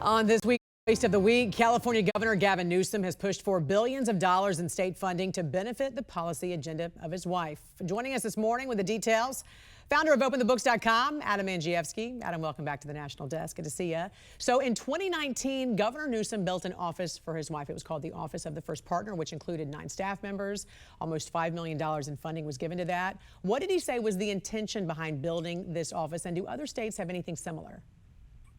On this week's Waste of the Week, California Governor Gavin Newsom has pushed for billions of dollars in state funding to benefit the policy agenda of his wife. Joining us this morning with the details, founder of OpenTheBooks.com, Adam Andrzejewski. Adam, welcome back to the National Desk. Good to see you. So in 2019, Governor Newsom built an office for his wife. It was called the Office of the First Partner, which included 9 staff members. Almost $5 million in funding was given to that. What did he say was the intention behind building this office, and do other states have anything similar?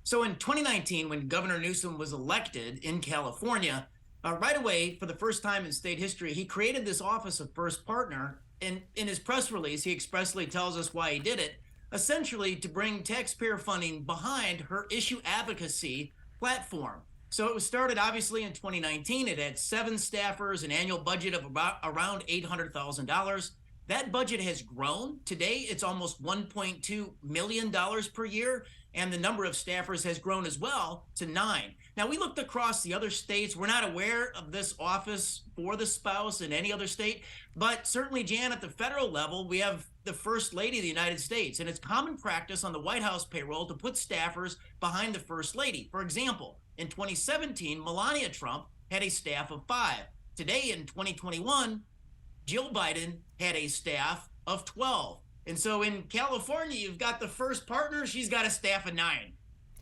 So in 2019, when Governor Newsom was elected in California, right away, for the first time in state history, he created this Office of First Partner. And in his press release, he expressly tells us why he did it, essentially to bring taxpayer funding behind her issue advocacy platform. So it was started obviously in 2019. It had 7 staffers, an annual budget of around $800,000. That budget has grown. Today, it's almost $1.2 million per year, and the number of staffers has grown as well to 9. Now, we looked across the other states. We're not aware of this office for the spouse in any other state, but certainly, Jan, at the federal level, we have the First Lady of the United States, and it's common practice on the White House payroll to put staffers behind the First Lady. For example, in 2017, Melania Trump had a staff of 5. Today, in 2021, Jill Biden had a staff of 12. And so in California, you've got the first partner. She's got a staff of 9.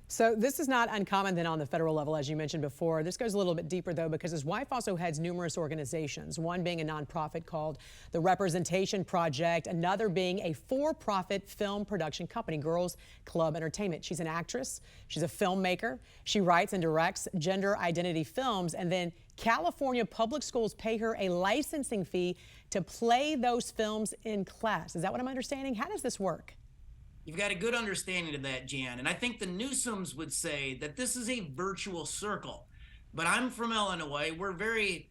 So this is not uncommon then on the federal level, as you mentioned before. This goes a little bit deeper, though, because his wife also heads numerous organizations, one being a nonprofit called the Representation Project, another being a for-profit film production company, Girls Club Entertainment. She's an actress. She's a filmmaker. She writes and directs gender identity films, and then California public schools pay her a licensing fee to play those films in class. Is that what I'm understanding? How does this work? You've got a good understanding of that, Jan. And I think the Newsoms would say that this is a virtual circle. But I'm from Illinois. We're very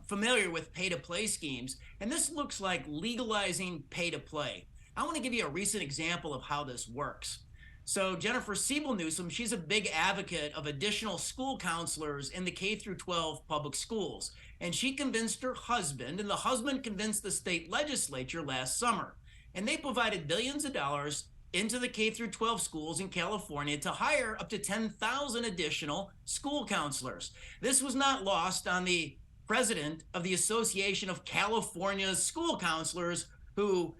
familiar with pay-to-play schemes. And this looks like legalizing pay-to-play. I want to give you a recent example of how this works. So Jennifer Siebel Newsom, she's a big advocate of additional school counselors in the K-12 public schools. And she convinced her husband, and the husband convinced the state legislature last summer. And they provided billions of dollars into the K-12 schools in California to hire up to 10,000 additional school counselors. This was not lost on the president of the Association of California's School Counselors, who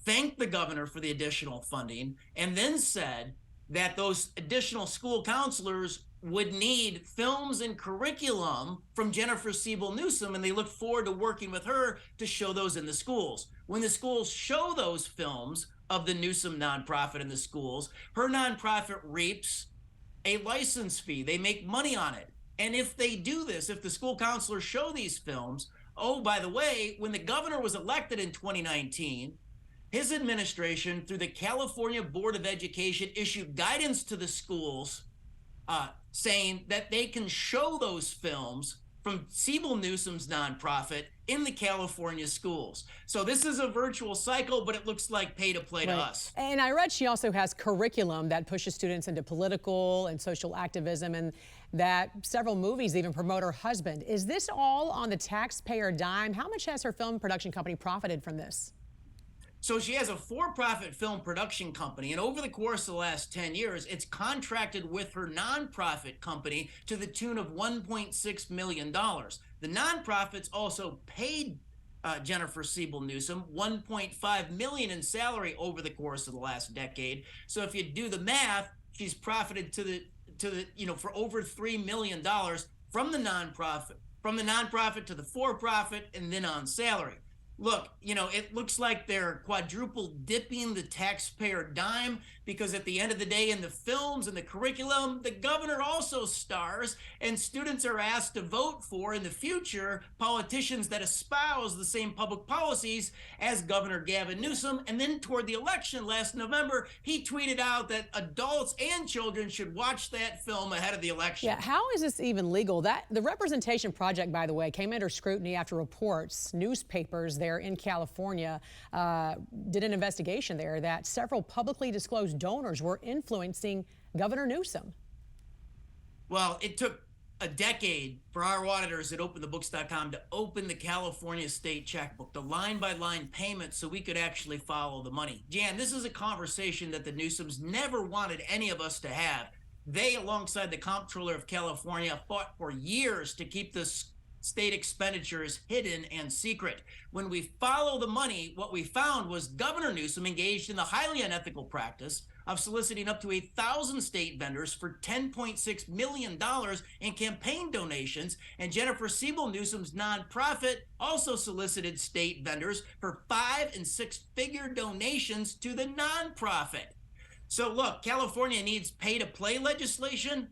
thanked the governor for the additional funding and then said that those additional school counselors would need films and curriculum from Jennifer Siebel Newsom, and they look forward to working with her to show those in the schools. When the schools show those films of the Newsom nonprofit in the schools, her nonprofit reaps a license fee. They make money on it. And if they do this, if the school counselors show these films, oh, by the way, when the governor was elected in 2019, his administration, through the California Board of Education, issued guidance to the schools saying that they can show those films from Siebel Newsom's nonprofit in the California schools. So this is a virtual cycle, but it looks like pay to play to us. And I read she also has curriculum that pushes students into political and social activism, and that several movies even promote her husband. Is this all on the taxpayer dime? How much has her film production company profited from this? So she has a for-profit film production company, and over the course of the last 10 years, it's contracted with her nonprofit company to the tune of $1.6 million. The nonprofits also paid Jennifer Siebel Newsom $1.5 million in salary over the course of the last decade. So if you do the math, she's profited for over $3 million from the nonprofit to the for-profit, and then on salary. Look, it looks like they're quadruple dipping the taxpayer dime, because at the end of the day, in the films and the curriculum, the governor also stars, and students are asked to vote for, in the future, politicians that espouse the same public policies as Governor Gavin Newsom. And then toward the election last November, he tweeted out that adults and children should watch that film ahead of the election. Yeah, how is this even legal? The Representation Project, by the way, came under scrutiny after reports, newspapers there in California did an investigation there that several publicly disclosed donors were influencing Governor Newsom. Well, it took a decade for our auditors at OpenTheBooks.com to open the California state checkbook, the line-by-line payment, so we could actually follow the money. Jan, this is a conversation that the Newsoms never wanted any of us to have. They, alongside the Comptroller of California, fought for years to keep the state expenditures hidden and secret. When we follow the money, what we found was Governor Newsom engaged in the highly unethical practice of soliciting up to 1,000 state vendors for $10.6 million in campaign donations. And Jennifer Siebel Newsom's nonprofit also solicited state vendors for 5- and 6-figure donations to the nonprofit. So look, California needs pay-to-play legislation.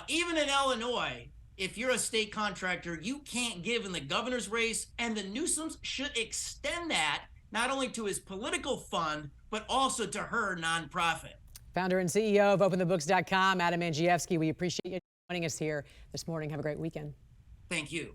Even in Illinois, if you're a state contractor, you can't give in the governor's race, and the Newsoms should extend that not only to his political fund, but also to her nonprofit. Founder and CEO of OpenTheBooks.com, Adam Andrzejewski, we appreciate you joining us here this morning. Have a great weekend. Thank you.